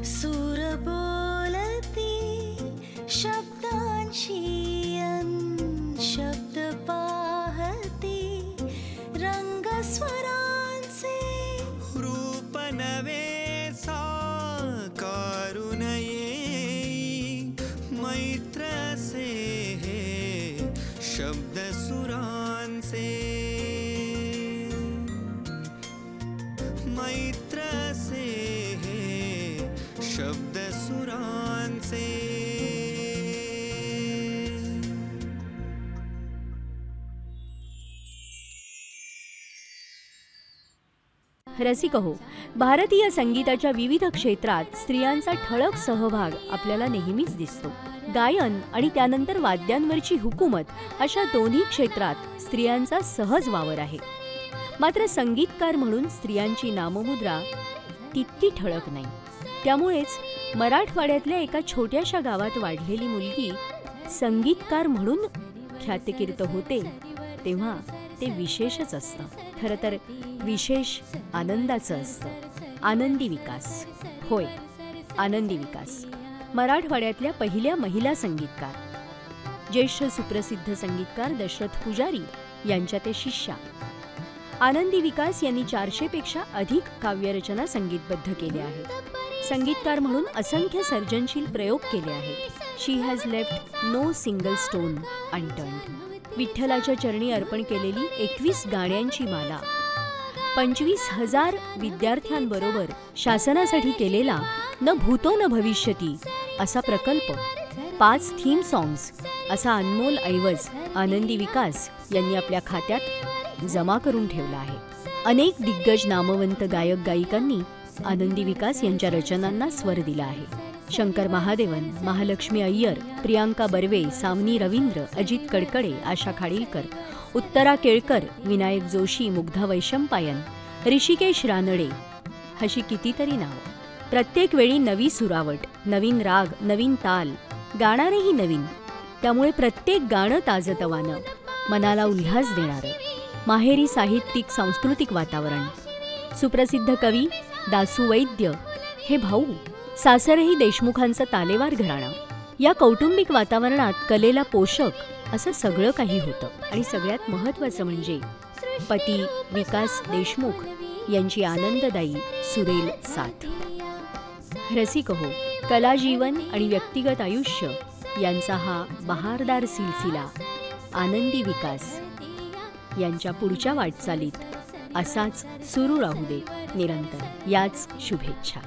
सूर बोलती शब्दांशी शब्द पाहती रंग स्वरांचे रूप नवे साकारून येई मैत्र से हे शब्द सुरांचे मैत्र से हे शब्द सुरांचे. रसिक हो, भारतीय संगीताच्या विविध क्षेत्रात स्त्रियांचा ठळक सहभाग आपल्याला नेहमीच दिसतो. गायन आणि त्यानंतर वाद्यांवरची हुकूमत अशा दोन्ही क्षेत्रात स्त्रियांचा सहज वावर आहे. मात्र संगीतकार म्हणून स्त्रियांची नाममुद्रा तितकी ठळक नाही. त्यामुळेच मराठवाड्यातल्या एका छोट्याशा गावात वाढलेली मुलगी संगीतकार म्हणून ख्यातकीर्त होते तेव्हा ते विशेषच असतं. खरं तर विशेष आनंदाचं असतं. आनंदी विकास, होय आनंदी विकास, मराठवाड्यातल्या पहिल्या महिला संगीतकार. ज्येष्ठ सुप्रसिद्ध संगीतकार दशरथ पुजारी यांच्या ते शिष्या. आनंदी विकास यांनी 400 पेक्षा अधिक काव्यरचना संगीतबद्ध केल्या आहेत. संगीतकार म्हणून असंख्य सर्जनशील प्रयोग केले आहेत. She has left no single stone unturned. विठ्ठलाच्या चरणी अर्पण केलेली 21 गाण्यांची माला, 25,000 विद्यार्थ्यांबरोबर शासनासाठी केलेला न भूतो न भविष्यती असा प्रकल्प, 5 थीम सॉंग्स असा अनमोल ऐवज आनंदी विकास यांनी आपल्या खात्यात जमा करून ठेवला आहे. अनेक दिग्गज नामवंत गायक गायिकांनी आनंदी विकास यांच्या रचनांना स्वर दिला आहे. शंकर महादेवन, महालक्ष्मी अय्यर, प्रियांका बर्वे, सावनी रवींद्र, अजित कडकडे, आशा खाडीलकर, उत्तरा केळकर, विनायक जोशी, मुग्धा वैशंपायन, ऋषिकेश रानडे अशी कितीतरी नावं. प्रत्येक वेळी नवी सुरावट, नवीन राग, नवीन ताल, गाणारेही नवीन. त्यामुळे प्रत्येक गाणं ताजतवानं, मनाला उल्हास देणारं, माहेरी साहित्यिक सांस्कृतिक वातावरण. सुप्रसिद्ध कवी दासू वैद्य हे भाऊ, सासरही देशमुखांचं तालेवार घराणं. या कौटुंबिक वातावरणात कलेला पोषक असं सगळं काही होतं. आणि सगळ्यात महत्त्वाचं म्हणजे पती विकास देशमुख यांची आनंददायी सुरेल साथ. रसिक हो, कलाजीवन आणि व्यक्तिगत आयुष्य यांचा हा बहारदार सिलसिला आनंदी विकास यांच्या पुढच्या वाटचालीत असाच सुरू राहू दे निरंतर. याच शुभेच्छा.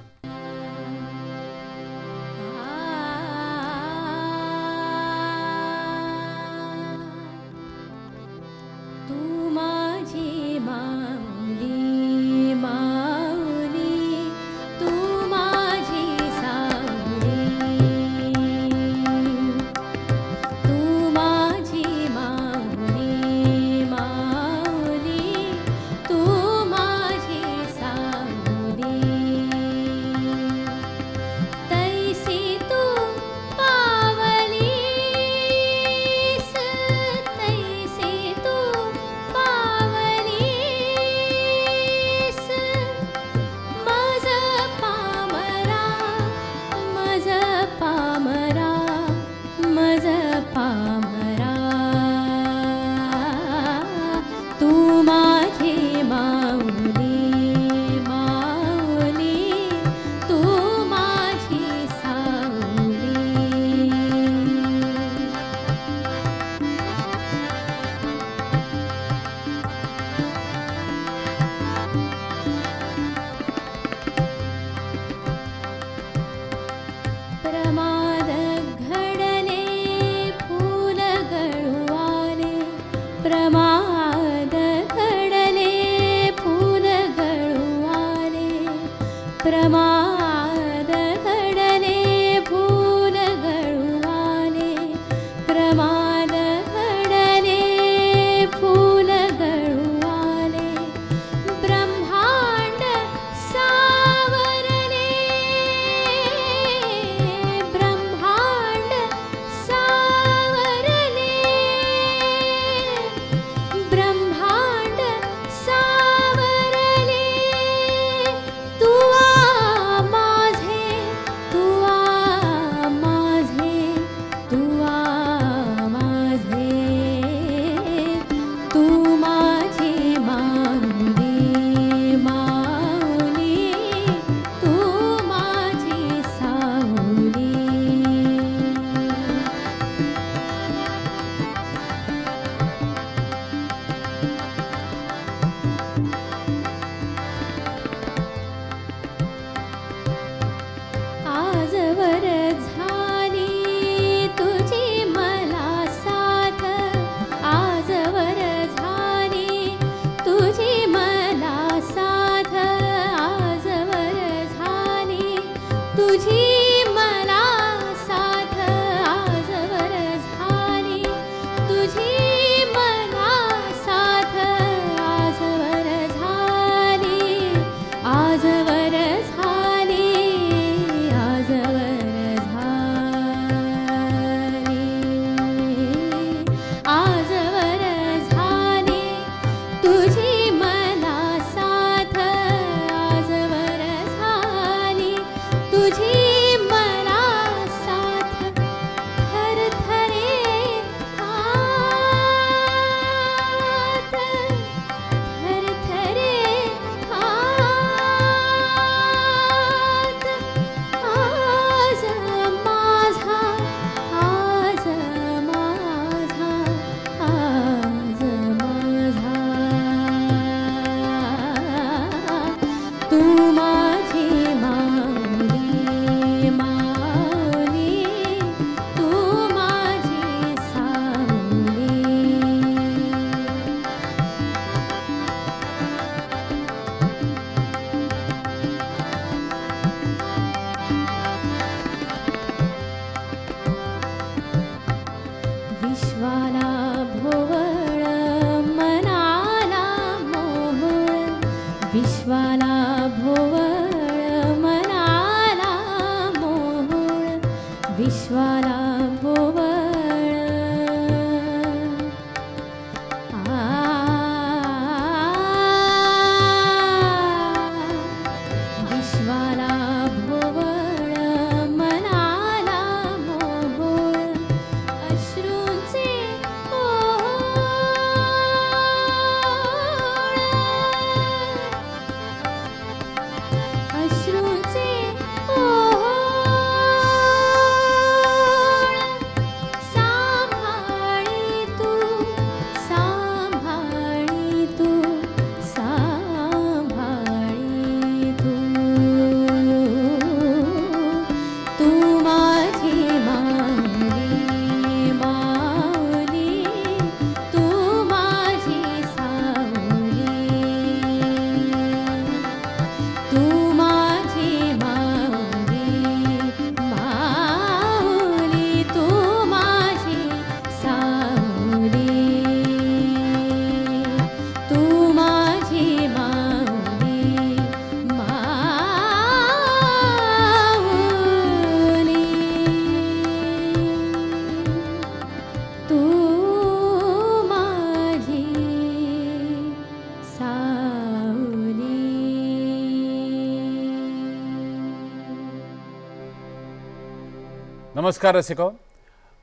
नमस्कार रसिको.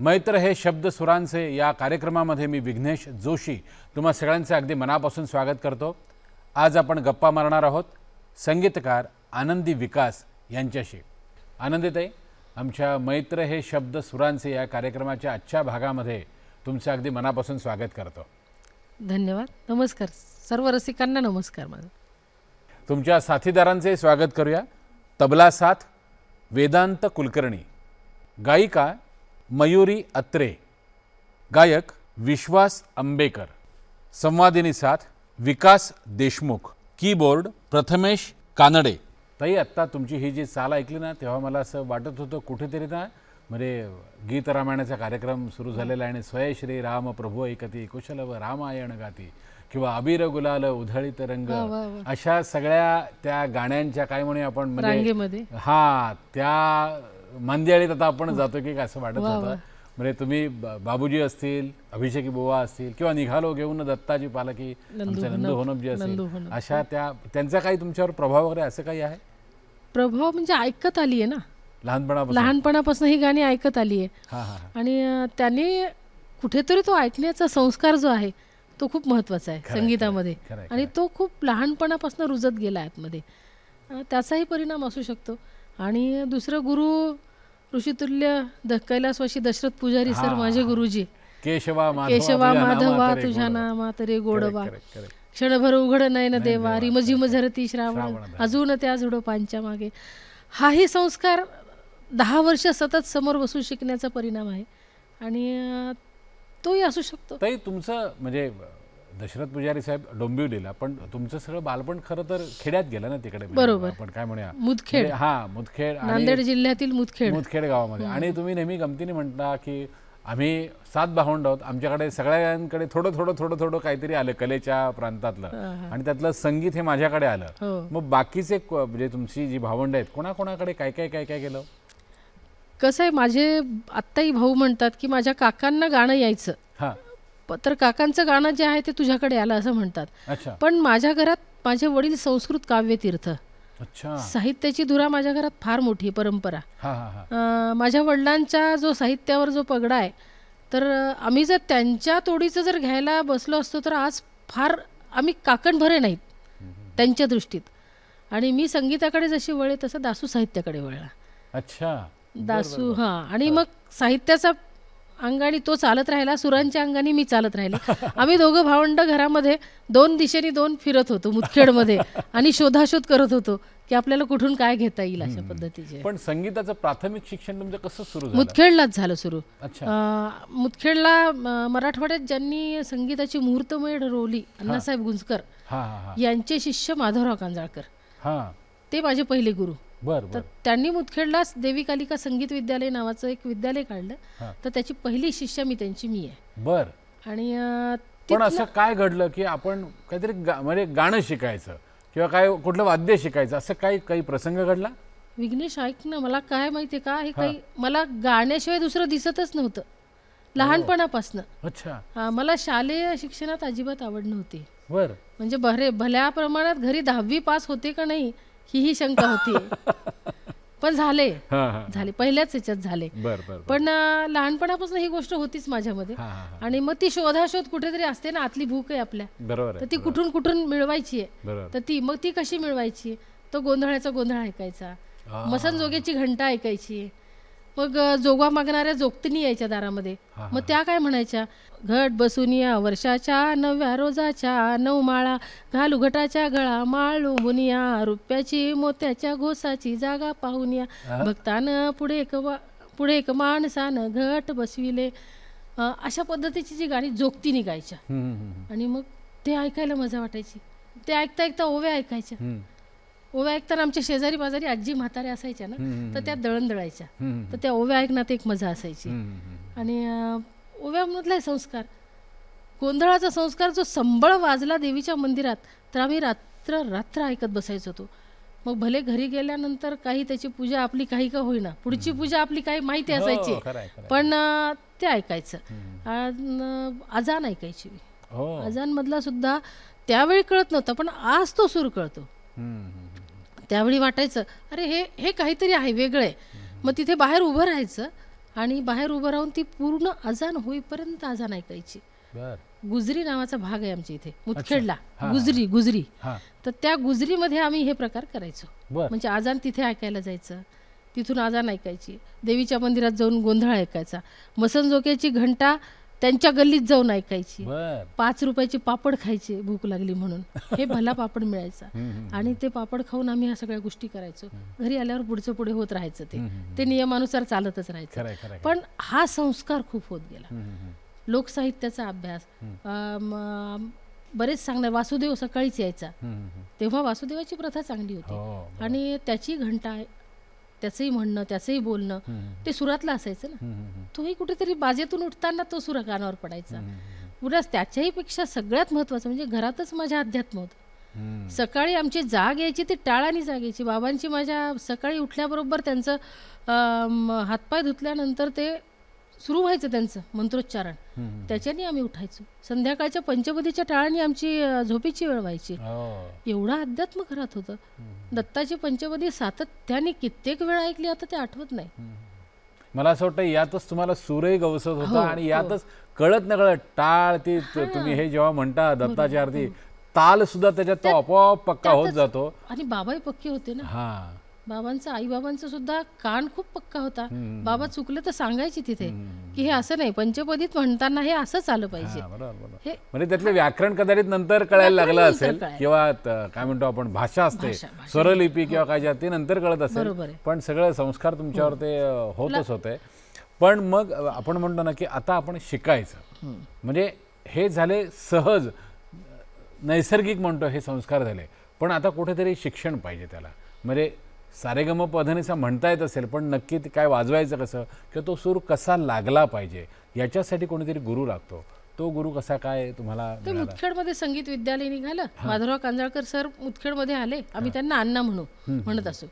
मैत्र हे शब्द सुरांचे या कार्यक्रमामध्ये मी विघ्नेश जोशी तुम्हा सगळ्यांचे अगदी मनापासून स्वागत करतो. आज आपण गप्पा मारणार आहोत संगीतकार आनंदी विकास यांच्याशी. आनंदीताई, आमच्या मैत्र हे शब्द सुरांचे या कार्यक्रमाच्या आजच्या भागामध्ये तुमचं अगदी मनापासून स्वागत करतो. धन्यवाद. नमस्कार सर्व रसिकांना. नमस्कार. माझा तुमच्या साथीदारांचे स्वागत करूया. तबला साथ वेदांत कुलकर्णी, गायिका मयुरी अत्रे, गायक विश्वास आंबेकर, संवादिनी साथ विकास देशमुख, कीबोर्ड प्रथमेश कानडे. ताई, आत्ता तुमची ही जी चाल ऐकली ना तेव्हा मला असं वाटत होतं कुठेतरी ना म्हणजे गीत रामायणाचा कार्यक्रम सुरू झालेला आहे आणि स्वय श्री राम प्रभू ऐकती कुशलव रामायण गाती किंवा अबीर गुलाल उधळीत रंग, अशा सगळ्या त्या गाण्यांच्या काय म्हणूया आपण म्हणजे हा त्या मांदियाळीत आता आपण जातो की असं वाटत होतं. म्हणजे तुम्ही बाबूजी असतील, अभिषेकी बुवा असतील किंवा निघालो घेऊन दत्ताजी पालकी, आमचे नंदू होनबजी असतील, अशा त्यांचा काही तुमच्यावर प्रभाव वगैरे असं काही आहे? प्रभाव म्हणजे ऐकत आली आहे ना लहानपणापासून ही गाणी ऐकत आली आहे आणि त्याने कुठेतरी तो ऐकण्याचा संस्कार जो आहे तो खूप महत्त्वाचा आहे संगीतामध्ये आणि तो खूप लहानपणापासून रुजत गेला आतमध्ये. त्याचाही परिणाम असू शकतो. आणि दुसरं गुरु ऋषितुल्य कैलासवासी दशरथ पुजारी सर, माझे गुरुजी. केशवा माधवा तुझ्या नामात रे गोडवा, क्षणभर उघड नयन देवा, रिमझिम झरती श्रावण, अजून त्या झुडो पांच्या मागे. हाही संस्कार 10 वर्ष सतत समोर बसून शिकण्याचा परिणाम आहे आणि तोही असू शकतो. ताई, तुमचं म्हणजे दशरथ पुजारी साहेब डोंबिवलीला, पण तुमचं सगळं बालपण खरं तर खेड्यात गेलं ना तिकडे. बरोबर. आपण काय म्हणूया मुदखेड. मुदखेड, नांदेड जिल्ह्यातील मुदखेड गावामध्ये. आणि तुम्ही नेहमी गमतीने म्हणता की आम्ही 7 भावंड आहोत, आमच्याकडे सगळ्यांकडे थोडं काहीतरी आलं कलेच्या प्रांतातलं आणि त्यातलं संगीत हे माझ्याकडे आलं. मग बाकीचे म्हणजे तुमची जी भावंड आहेत कोणाकोणाकडे काय गेलं? कसं आहे, माझे आत्ताही भाऊ म्हणतात की माझ्या काकांना गाणं यायचं, तर काकांचं गाणं जे आहे ते तुझ्याकडे आलं असं म्हणतात. पण माझ्या घरात माझे वडील संस्कृत काव्यतीर्थ, साहित्याची धुरा माझ्या घरात फार मोठी परंपरा. माझ्या वडिलांच्या जो साहित्यावर जो पगडा आहे, तर आम्ही जर त्यांच्या तोडीचं जर घ्यायला बसलो असतो तर आज फार आम्ही काकणभरे नाहीत त्यांच्या दृष्टीत. आणि मी संगीताकडे जशी वळे तसं दासू साहित्याकडे वळला. दासू आणि मग साहित्याचा अंगाने तो चालत राहिला, सुरांच्या अंगाने मी चालत राहिले. आम्ही दोघं भावंड घरामध्ये 2 दिशेने 2 फिरत होतो मुदखेडमध्ये आणि शोधाशोध करत होतो की आपल्याला कुठून काय घेता येईल अशा पद्धतीचे. पण संगीताचं प्राथमिक शिक्षण तुमचं कसं सुरू झालं? मुदखेडलाच झालं सुरू. मुदखेडला मराठवाड्यात ज्यांनी संगीताची मुहूर्तमेढ रोवली, अण्णासाहेब गुंजकर यांचे शिष्य माधवराव कांजाळकर, ते माझे पहिले गुरु. तर त्यांनी मुदखेडलाच देवी कालिका संगीत विद्यालय नावाचं एक विद्यालय काढलं, तर त्याची पहिली शिष्य मी आहे. आणि पण असं काय घडलं की आपण काहीतरी म्हणजे गाणं शिकायचं किंवा काय कुठलं वाद्य शिकायचं, असं काही प्रसंग घडला? विघ्नेश, ऐक ना, मला काय माहितीये का, हे काही मला गाण्याशिवाय दुसरं दिसतच नव्हतं लहानपणापासून. मला शालेय शिक्षणात अजिबात आवड नव्हती. म्हणजे भल्या प्रमाणात घरी 10वी पास होते का नाही ही शंका होती. पण झाले पहिल्याच ह्याच्यात झाले. पण लहानपणापासून ही गोष्ट होतीच माझ्यामध्ये. आणि मग ती शोधाशोध कुठेतरी असते ना, आतली भूक आहे आपल्या, तर ती कुठून मिळवायची आहे. तर ती कशी मिळवायची? तो गोंधळाचा गोंधळ ऐकायचा, मसनजोगेची घंटा ऐकायची, मग जोगवा मागणाऱ्या जोगतिनी यायच्या दारामध्ये. मग त्या काय म्हणायच्या, घट बसून या वर्षाच्या 9व्या रोजाच्या 9 माळा, घालू घटाच्या गळा माळू मुनिया, रुपयाची मोत्याच्या घोसाची जागा पाहून या, भक्तानं पुढे एक माणसानं घट बसविले. अशा पद्धतीची जी गाणी जोगतिनी गायच्या. आणि मग ते ऐकायला मजा वाटायची. ते ऐकता ओव्या ऐकायच्या. ओव्या ऐकताना आमच्या शेजारी बाजारी आजी म्हाताऱ्या असायच्या ना, तर त्या दळण दळायच्या, तर त्या ओव्या ऐकण्यात एक मजा असायची. आणि ओव्यामधला संस्कार, गोंधळाचा संस्कार जो संबळ वाजला देवीच्या मंदिरात, तर आम्ही रात्र ऐकत बसायचो होतो. मग भले घरी गेल्यानंतर काही त्याची पूजा आपली काही का होईना, पुढची पूजा आपली काही माहिती असायची, पण ते ऐकायचं. अजान ऐकायची मी. अजान मधला सुद्धा त्यावेळी कळत नव्हता, पण आज तो सूर कळतो. त्यावेळी वाटायचं अरे हे काहीतरी आहे, वेगळं आहे. मग तिथे बाहेर उभं राहायचं आणि बाहेर उभं राहून ती पूर्ण अजान होईपर्यंत अजान ऐकायची. गुजरी नावाचा भाग आहे आमच्या इथे मुदखेडला, गुजरी. तर त्या गुजरीमध्ये आम्ही हे प्रकार करायचो. म्हणजे अजान तिथे ऐकायला जायचं, तिथून अजान ऐकायची, देवीच्या मंदिरात जाऊन गोंधळ ऐकायचा, मसनजोक्याची घंटा त्यांच्या गल्लीत जाऊन ऐकायची, 5 रुपयाची पापड खायचे भूक लागली म्हणून. हे भला पापड मिळायचा आणि ते पापड खाऊन आम्ही ह्या सगळ्या गोष्टी करायचो. घरी आल्यावर पुढचं पुढे होत राहायचं, ते नियमानुसार चालतच राहायचं. पण हा संस्कार खूप होत गेला. लोकसाहित्याचा अभ्यास बरेच सांगणार. वासुदेव सकाळीच यायचा, तेव्हा वासुदेवाची प्रथा चांगली होती आणि त्याची घंटा, त्याचंही म्हणणं, त्याचंही बोलणं ते सुरातलं असायचं ना. तोही कुठेतरी बाजेतून उठताना तो सुर कानावर पडायचा. पुन्हा त्याच्याही पेक्षा सगळ्यात महत्वाचं म्हणजे घरातच माझ्या अध्यात्म होतं. सकाळी आमची जाग यायची ती टाळानी जाग यायची. बाबांची माझ्या सकाळी उठल्याबरोबर त्यांचं हातपाय धुतल्यानंतर ते सुरू व्हायचं त्यांचं मंत्रोच्चारण, त्याच्याने आम्ही उठायचो. संध्याकाळच्या पंचपदीच्या टाळाने आमची झोपेची वेळ व्हायची. एवढा अध्यात्म घरात होतं. दत्ताची पंचपदी सातत्याने कित्येक वेळ ऐकली, आता ते आठवत नाही. मला असं वाटतं यातच तुम्हाला सूरही गवसत होता आणि यातच कळत न कळत टाळ ती तुम्ही हे जेव्हा म्हणता दत्ताची आरती, ताल सुद्धा त्याच्यात तो आपोआप पक्का होत जातो. आणि बाबाही पक्के होते ना. बाबांचा, आई बाबांचा सुद्धा कान खूप पक्का होता. बाबा चुकलं तर सांगायची तिथे की हे असं नाही, पंचपदीत म्हणताना हे असंच आलं पाहिजे. म्हणजे त्यातले व्याकरण कदाचित नंतर कळायला लागलं असेल, किंवा काय म्हणतो आपण भाषा असते, स्वरलिपी किंवा काय ते नंतर कळत असेल, पण सगळे संस्कार तुमच्यावर ते होतच होते. पण मग आपण म्हणतो ना की आता आपण शिकायचं, म्हणजे हे झाले सहज नैसर्गिक म्हणतो हे संस्कार झाले. पण आता कुठेतरी शिक्षण पाहिजे त्याला. म्हणजे सारेगम पधनिसा म्हणता येत असेल, पण नक्की ते काय वाजवायचं कसं किंवा तो सूर कसा लागला पाहिजे याच्यासाठी कोणीतरी गुरु लागतो. तो गुरु कसा काय तुम्हाला? ते मुदखेडमध्ये संगीत विद्यालय निघालं. माधवराव कांजळकर सर मुदखेडमध्ये आले. आम्ही त्यांना अण्णा म्हणत असो.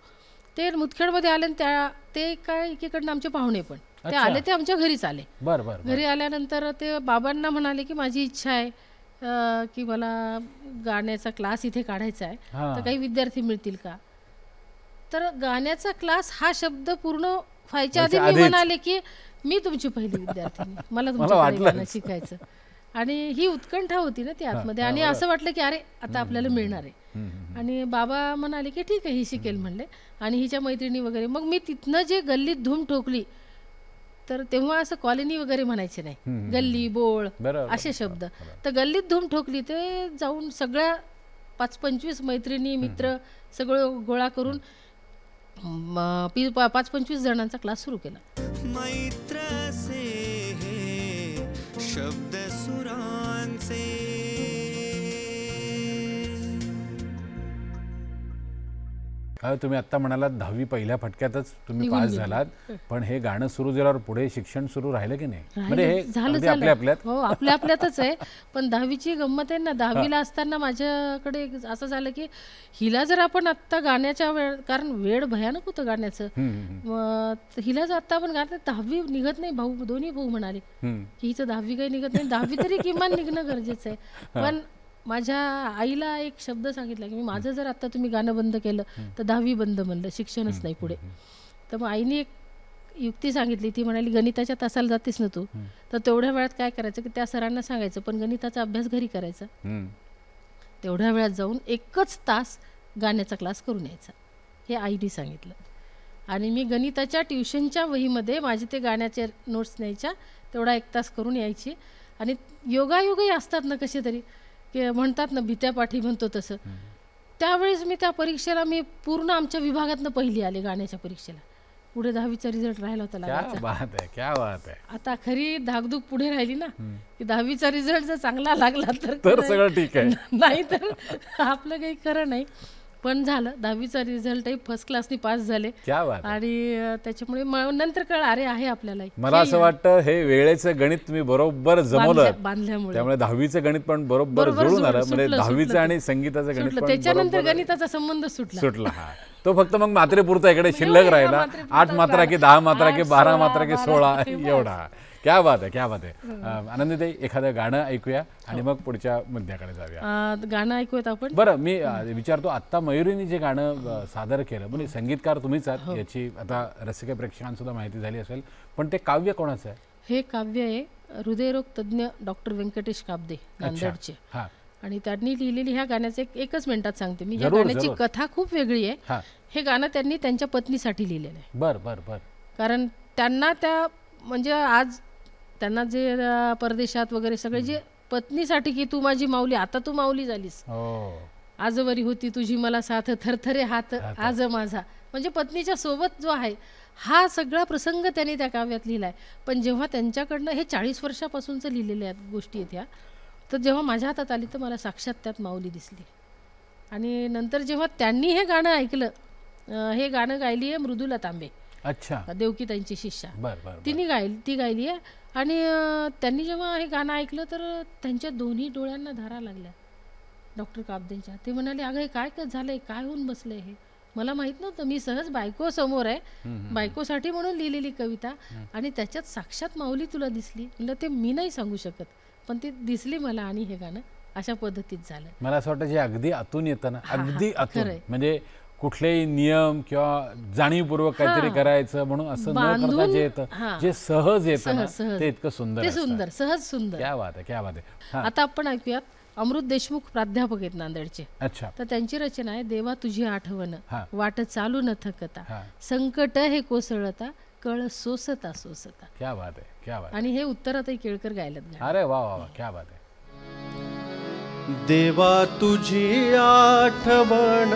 ते मुदखेडमध्ये आले आणि ते काय एकीकडनं आमचे पाहुणे पण ते आले, ते आमच्या घरीच आले. घरी आल्यानंतर ते बाबांना म्हणाले की माझी इच्छा आहे की मला गाण्याचा क्लास इथे काढायचा आहे, तर काही विद्यार्थी मिळतील का? तर गाण्याचा क्लास हा शब्द पूर्ण व्हायच्या आधी मी म्हणाले की मी तुमची पहिली विद्यार्थी, मला तुमच्याकडे गाणं शिकायचं. आणि ही उत्कंठा होती ना ती आतमध्ये. आणि असं वाटलं की अरे आता आपल्याला मिळणार आहे. आणि बाबा म्हणाले की ठीक आहे, ही शिकेल म्हणले. आणि हिच्या मैत्रिणी वगैरे. मग मी तिथनं जे गल्लीत धूम ठोकली, तर तेव्हा असं कॉलनी वगैरे म्हणायचे नाही, गल्ली बोळ असे शब्द. तर गल्लीत धूम ठोकली, ते जाऊन सगळ्या 5-25 मैत्रिणी मित्र सगळं गोळा करून 5-25 जणांचा क्लास सुरू केला. मैत्र से हे शब्द सुरांचे. काय तुम्ही आता म्हणालात 10वी पहिल्या फटक्यातच तुम्ही पास झालात, पण हे गाणं सुरू झाल्यावर पुढे शिक्षण सुरू राहिलं की नाही? म्हणजे हे झालं आपल्या आपल्यात? हो, आपल्या आपल्यातच आहे. पण 10वीची गंमत आहे ना, 10वीला असताना माझ्याकडे असं झालं की हिला जर आपण आत्ता गाण्याच्या कारण वेळ भयानक होतं गाण्याचं, हिला जर आत्ता आपण गाणं 10वी निघत नाही. दोन्ही भाऊ म्हणाले की हिचं 10वी काही निघत नाही, 10वी तरी किमान निघणं गरजेचं आहे. पण माझ्या आईला एक शब्द सांगितला की माझं जर आता तुम्ही गाणं बंद केलं तर 10वी बंद म्हणलं, शिक्षणच नाही पुढे. तर मग आईने एक युक्ती सांगितली. ती म्हणाली गणिताच्या तासाला जातेस ना तू, तर तेवढ्या वेळात काय करायचं की त्या सरांना सांगायचं पण गणिताचा अभ्यास घरी करायचा. तेवढ्या वेळात जाऊन 1च तास गाण्याचा क्लास करून यायचा, हे आईने सांगितलं. आणि मी गणिताच्या ट्युशनच्या वहीमध्ये माझे ते गाण्याचे नोट्स न्यायच्या, तेवढा 1 तास करून यायची. आणि योगायोगही असतात ना कसे तरी, की म्हणतात ना भीत्या पाठी म्हणतो तसं. त्यावेळेस मी त्या परीक्षेला मी पूर्ण आमच्या विभागातनं पहिली आले गाण्याच्या परीक्षेला. पुढे 10वीचा रिझल्ट राहिला होता लागायचा. क्या बात आहे. आता खरी धाकधूक पुढे राहिली ना, की 10वीचा रिझल्ट जर चांगला लागला तर सगळं ठीक आहे, नाही तर आपलं काही खरं नाही. पण झालं, 10वीचा रिझल्टही फर्स्ट क्लासनी पास झाले. आणि त्याच्यामुळे नंतर कळ अरे आहे आपल्याला. मला असं वाटतं हे वेळेचं गणित तुम्ही बरोबर जमवलं बांधल्यामुळे, त्यामुळे 10वीचं गणित पण बरोबर जुळून आलं. म्हणजे 10वीचं आणि संगीताचं गणित त्याच्यानंतर गणिताचा संबंध सुटला. हा, तो फक्त मग मात्रेपुरता इकडे शिल्लक राहिला. 8 मात्रा की 10 मात्रा की 12 मात्रा की 16 एवढा. क्या बात आहे, क्या बात आहे. आनंदीताई, एखादं गाणं ऐकूया आणि मग पुढच्या मुद्द्याकडे जाऊया. गाणं ऐकूयात आपण. बरं, मी विचारतो, आत्ता मयुरीने जे गाणं सादर केलं, म्हणजे संगीतकार तुम्हीच आहात, याची आता रसिक प्रेक्षकांसुद्धा माहिती झाली असेल, पण ते काव्य कोणाचं आहे? हे काव्य आहे हृदयरोग तज्ज्ञ डॉक्टर व्यंकटेश काब्दे, नांदेडचे. आणि त्यांनी लिहिलेली ह्या गाण्याचं एकच मिनिटात सांगते मी. या गाण्याची कथा खूप वेगळी आहे. हे गाणं त्यांनी त्यांच्या पत्नीसाठी लिहिलेलं आहे. बर बर बर. कारण त्यांना त्या म्हणजे आज त्यांना जे परदेशात वगैरे सगळे जे पत्नीसाठी की तू माझी माऊली, आता तू माऊली झालीस, आजवरी होती तुझी मला साथ, थरथरे हात आज माझा, म्हणजे पत्नीच्या सोबत जो आहे हा सगळा प्रसंग त्यांनी त्या काव्यात लिहिलाय. पण जेव्हा त्यांच्याकडनं हे 40 वर्षापासूनचं लिहिलेल्या आहेत गोष्टी आहेत ह्या, तर जेव्हा माझ्या हातात आली तर मला साक्षात त्यात माऊली दिसली. आणि नंतर जेव्हा त्यांनी हे गाणं ऐकलं, हे गाणं गायली आहे मृदुला तांबे, अच्छा, देवकीताईंची शिष्या, तिने ती गायली आहे. आणि त्यांनी जेव्हा हे गाणं ऐकलं तर त्यांच्या दोन्ही डोळ्यांना धारा लागल्या डॉक्टर काब्देंच्या. ते म्हणाले, अगं हे काय झालंय, काय होऊन बसलंय हे, मला माहित नव्हतं. मी सहज बायको समोर आहे, बायकोसाठी म्हणून लिहिलेली कविता, आणि त्याच्यात साक्षात माऊली तुला दिसली. म्हणलं ते मी नाही सांगू शकत, पण ती दिसली मला, आणि हे गाणं अशा पद्धतीत झालं. मला असं वाटतं जे अगदी आतून येतं ना, अगदी आतून, म्हणजे कुठलेही नियम किंवा जाणीवपूर्वक काहीतरी करायचं म्हणून असं न करता जे येतं, जे सहज येतं ते इतकं सुंदर, सुंदर, सहज सुंदर. क्या बात आहे, क्या बात आहे. आता आपण ऐकूयात अमृत देशमुख प्राध्यापक आहेत नांदेडचे. अच्छा. तर त्यांची रचना आहे, देवा तुझी आठवण वाट चालू न थकता, संकट हे कोसळता कळ सोसता सोसता. क्या बात आहे, क्या बात. आणि हे उत्तरातही केळकर गायलत. अरे वा वा वा, क्या बात आहे. देवा तुझी आठवण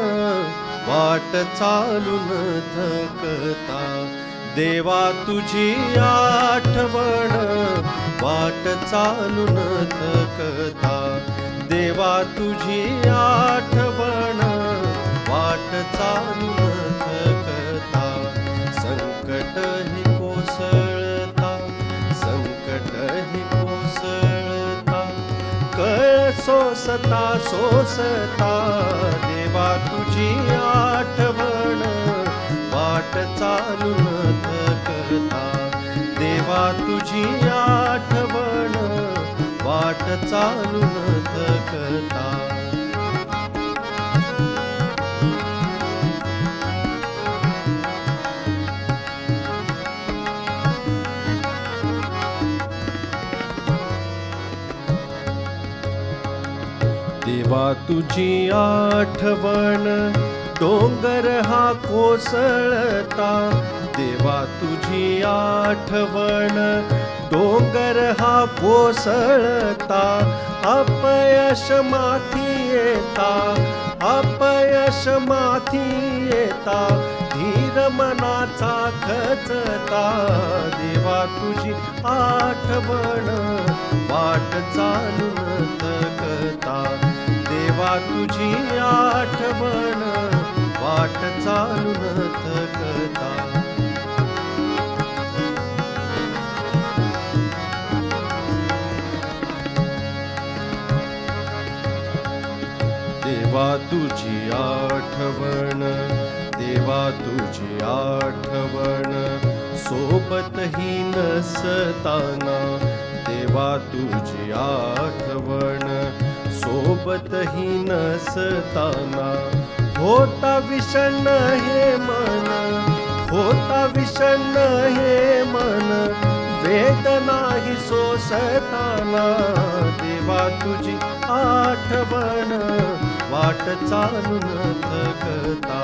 वाट चालू न थकता, देवा तुझी आठवण वाट चालू न थकता, देवा तुझी आठवण वाट चालू न थकता, संकट ही कोसळता, संकट ही कोसळता कळ सोसता सोसता, देवा तुझी आठवण वाट चालू न थकता, देवा तुझी आठवण वाट चालू न थकता. देवा तुझी आठवण डोंगर हा कोसळता, देवा तुझी आठवण डोंगर हा कोसळता, अपयश माथी येता, अपयश माथी येता, धीर मनाचा खचता, देवा तुझी आठवण वाट चालू न थकता, देवा तुझी आठवण वाट चालू न थकता. देवा तुझी आठवण, देवा तुझी आठवण सोबतही नसताना, देवा तुझी आठवण सोबतही नसताना, होता विषण्ण हे मन, होता विषण्ण हे मन, वेदनाही सोसताना, देवा तुझी आठवण वाट चालू न थकता,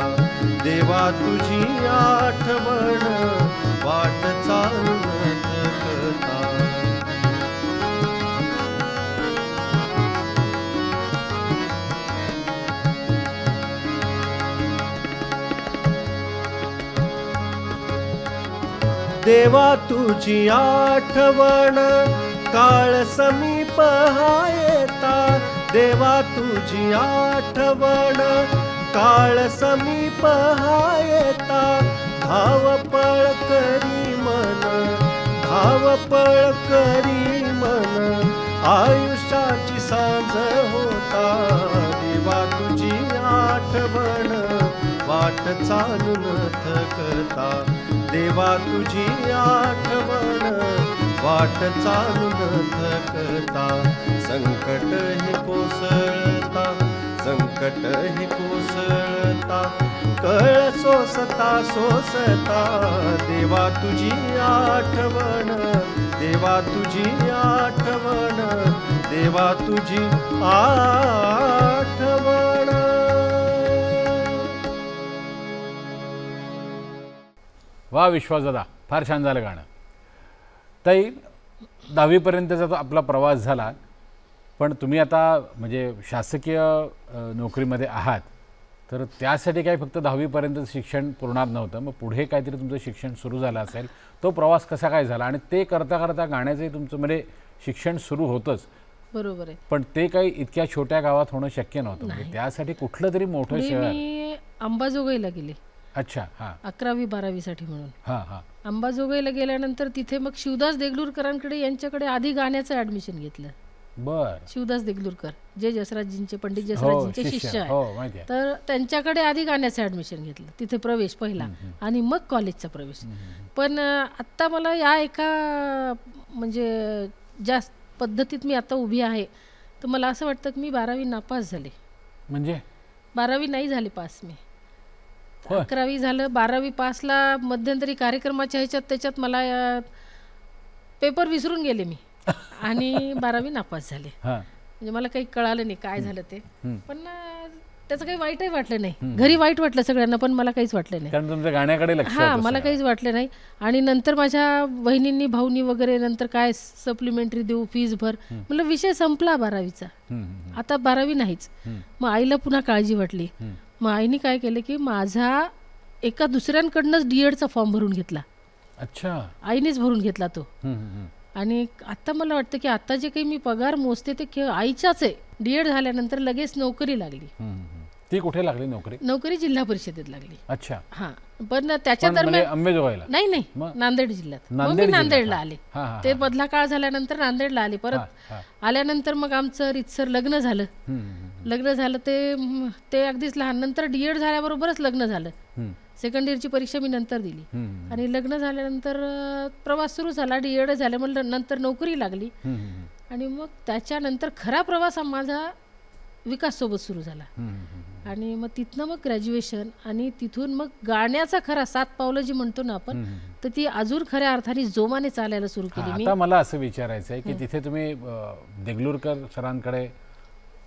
देवा तुझी आठवण वाट चालू न थकता. देवा तुझी आठवण काळ समीप हा येता, देवा तुझी आठवण काळ समीप हा येता, धावपळ करी मन, धावपळ करी मन, आयुष्याची सांज होता, देवा तुझी आठवण वाट चालू न थकता, देवा तुझी आठवण वाट चालून थकता, संकट हे कोसळता, संकट हे कोसळता, कळ सोसता सोसता, देवा तुझी आठवण, देवा तुझी आठवण, देवा तुझी आठवण. वा विश्वासदादा, फार छान झालं गाणं. ताई, 10वीपर्यंतचा तो आपला प्रवास झाला, पण तुम्ही आता म्हणजे शासकीय नोकरीमध्ये आहात, तर त्यासाठी काय फक्त 10वीपर्यंत शिक्षण पुरणार नव्हतं, मग पुढे काहीतरी तुमचं शिक्षण सुरू झालं असेल. तो प्रवास कसा काय झाला आणि ते करता करता गाण्याचंही तुमचं म्हणजे शिक्षण सुरू होतंच, बरोबर आहे. पण ते काही इतक्या छोट्या गावात होणं शक्य नव्हतं, म्हणजे त्यासाठी कुठलं तरी मोठं शहर. मी अंबाजोगाईला गेले. अच्छा. हां. 11वी 12वी साठी म्हणून. हां हां. अंबाजोगाईला गेल्यानंतर तिथे मग शिवदास देगलूरकरांकडे यांच्याकडे आधी गाण्याचं ऍडमिशन घेतलं. बर. शिवदास देगलूरकर जे जसराजजींचे पंडित जसराजजींचे शिष्य आहे, तर त्यांच्याकडे आधी गाण्याचं ऍडमिशन घेतलं, तिथे प्रवेश पहिला आणि मग कॉलेजचा प्रवेश. पण आत्ता मला या एका म्हणजे ज्या पद्धतीत मी आता उभी आहे, तर मला असं वाटतं की मी 12वी नापास झाले. म्हणजे 12वी नाही झाले पास मी. 11वी झालं, 12वी पासला मध्यंतरी कार्यक्रमाच्या ह्याच्यात त्याच्यात मला पेपर विसरून गेले मी आणि 12वी नापास झाले. म्हणजे मला काही कळालं नाही काय झालं ते, पण त्याचं काही वाईटही वाटलं नाही. घरी वाईट वाटलं सगळ्यांना, पण मला काहीच वाटलं नाही, कारण तुमच्या गाण्याकडे लक्ष होतं. मला काहीच वाटलं नाही. आणि नंतर माझ्या बहिणींनी भाऊनी वगैरे नंतर काय सप्लिमेंटरी देऊ, फीज भर, म्हणलं विषय संपला 12वीचा, आता 12वी नाहीच. मग आईला पुन्हा काळजी वाटली. मग आईने काय केलं की माझा एका दुसऱ्यांकडनंच DEDचा फॉर्म भरून घेतला. अच्छा. आईनेच भरून घेतला तो. आणि आता मला वाटतं की आता जे काही मी पगार मोजते ते आईच्याच आहे. DED झाल्यानंतर लगेच नोकरी लागली. ती कुठे लागली नोकरी? नोकरी जिल्हा परिषदेत लागली. अच्छा. हां, पण त्याच्या दरम्यान अंबेजोगाईला नाही, नांदेड जिल्ह्यात. मग मी नांदेडला आले. ते बदला काळ झाल्यानंतर नांदेडला आले. परत आल्यानंतर मग आमचं रीतसर लग्न झालं. ते अगदीच लहान. नंतर DED झाल्याबरोबरच लग्न झालं. सेकंड इयरची परीक्षा मी नंतर दिली आणि लग्न झाल्यानंतर प्रवास सुरू झाला. DED झालं, मग नंतर नोकरी लागली आणि मग त्याच्यानंतर खरा प्रवास माझा विकास सोबत सुरू झाला. आणि मग तिथनं मग ग्रॅज्युएशन आणि तिथून मग गाण्याचा खरा 7 पावलं जी म्हणतो ना आपण, तर ती अजून खऱ्या अर्थाने जोमाने चालायला सुरू केली मी. आता मला असं विचारायचं आहे की तिथे तुम्ही देगलूरकर सरांकडे,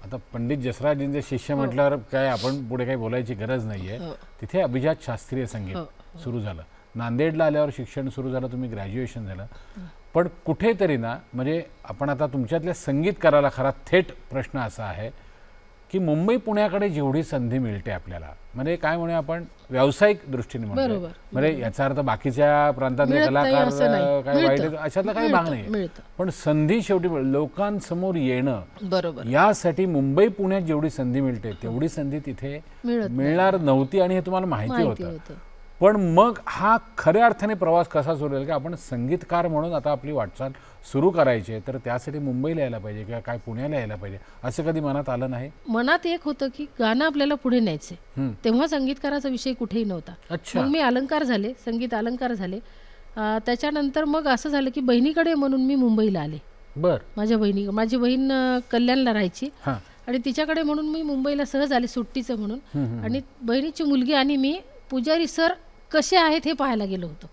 आता पंडित जसराजजींचे शिष्य म्हटल्यावर काय आपण पुढे काही बोलायची गरज नाहीये. तिथे अभिजात शास्त्रीय संगीत सुरू झालं. नांदेडला आल्यावर शिक्षण सुरू झालं, तुम्ही ग्रॅज्युएशन झालं. पण कुठेतरी ना, म्हणजे आपण आता तुमच्यातल्या संगीतकाराला खरा थेट प्रश्न असा आहे की मुंबई पुण्याकडे जेवढी संधी मिळते आपल्याला, म्हणजे काय म्हणूया आपण व्यावसायिक दृष्टीने म्हणतो, म्हणजे याचा अर्थ बाकीच्या प्रांतातले कलाकार काय वाईट अशातला काही भाग नाही, पण संधी शेवटी लोकांसमोर येणं, बरोबर, यासाठी मुंबई पुण्यात जेवढी संधी मिळते तेवढी संधी तिथे मिळणार नव्हती आणि हे तुम्हाला माहिती होतं. पण मग हा खऱ्या अर्थाने प्रवास कसा सुरू झाला की आपण संगीतकार म्हणून आता आपली वाटचाल सुरू करायची आहे, तर त्यासाठी मुंबईला यायला पाहिजे किंवा काय पुण्याला यायला पाहिजे, असं कधी मनात आलं नाही? मनात एक होतं की गाणं आपल्याला पुढे न्यायचंय. तेव्हा संगीतकाराचा विषय कुठेही नव्हता. मग मी अलंकार झाले, संगीत अलंकार झाले. त्याच्यानंतर मग असं झालं की बहिणीकडे म्हणून मी मुंबईला आले. माझी बहीण कल्याणला राहायची आणि तिच्याकडे म्हणून मी मुंबईला सहज आले सुट्टीचं म्हणून. आणि बहिणीची मुलगी आणि मी पुजारी सर कसे आहेत हे पाहायला गेलो होतो.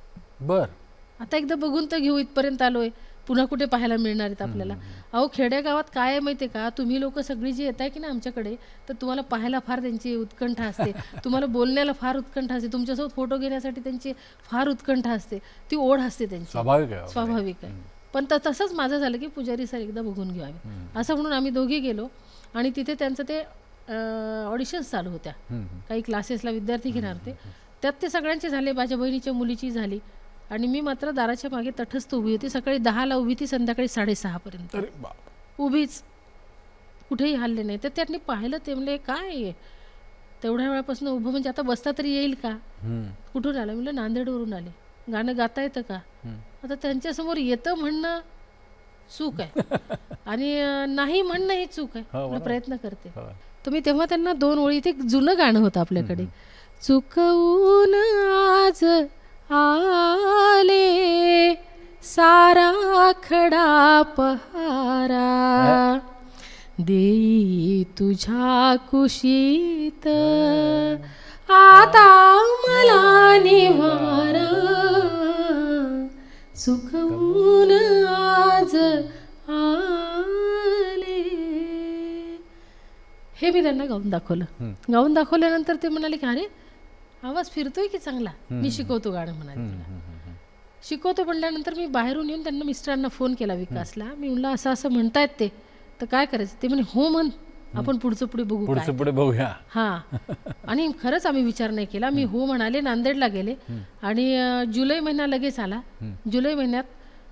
आता एकदा बघून तर घेऊ, इथपर्यंत आलोय, पुन्हा कुठे पाहायला मिळणार आहेत आपल्याला. अहो खेडेगावात काय आहे माहिती आहे का, तुम्ही लोक सगळी जी येत आहे की ना आमच्याकडे, तर तुम्हाला पाहायला फार त्यांची उत्कंठा असते, तुम्हाला बोलण्याला फार उत्कंठा असते, तुमच्यासोबत फोटो घेण्यासाठी त्यांची फार उत्कंठा असते, ती ओढ असते त्यांची, स्वाभाविक आहे. पण तसंच माझं झालं की पुजारी सर एकदा बघून घ्यावे असं म्हणून आम्ही दोघे गेलो. आणि तिथे त्यांचं ते ऑडिशन्स चालू होत्या, काही क्लासेसला विद्यार्थी घेणार होते, त्यात ते सगळ्यांचे झाले, माझ्या बहिणीच्या मुलीची झाली. आणि मी मात्र दाराच्या मागे तटस्थ उभी होती. सकाळी 10ला उभी ती, संध्याकाळी 6:30पर्यंत उभीच, कुठेही हल्ले नाही. तर त्यांनी पाहिलं, ते म्हणले काय तेवढ्या वेळापासून उभं, म्हणजे आता बसता तरी येईल का, कुठून आलं? म्हणलं नांदेडवरून आले. गाणं गाता येतं का? आता त्यांच्यासमोर येतं म्हणणं चूक आहे आणि नाही म्हणणं ही चूक आहे. प्रयत्न करते. तुम्ही तेव्हा त्यांना 2 ओळी, ते जुनं गाणं होतं आपल्याकडे, चुकवून आज आले सारा खडा पहारा देई तुझ्या कुशीत आता मला निवारा सुखवून आज आले. हे मी त्यांना गाऊन दाखवलं. गाऊन दाखवल्यानंतर ते म्हणाले की अरे आवाज फिरतोय की चांगला, मी शिकवतो गाणं म्हणाले तुला. शिकवतो म्हणल्यानंतर मी बाहेरून येऊन त्यांना मिस्टरांना फोन केला विकासला. मी म्हणलं असं असं म्हणतायत ते, तर काय करायचं. ते म्हणे हो म्हण, आपण पुढचं पुढे बघू, पुढचं पुढे बघूया. हां. आणि खरंच आम्ही विचार नाही केला. मी हो म्हणाले, नांदेडला गेले आणि जुलै महिना लगेच आला. जुलै महिन्यात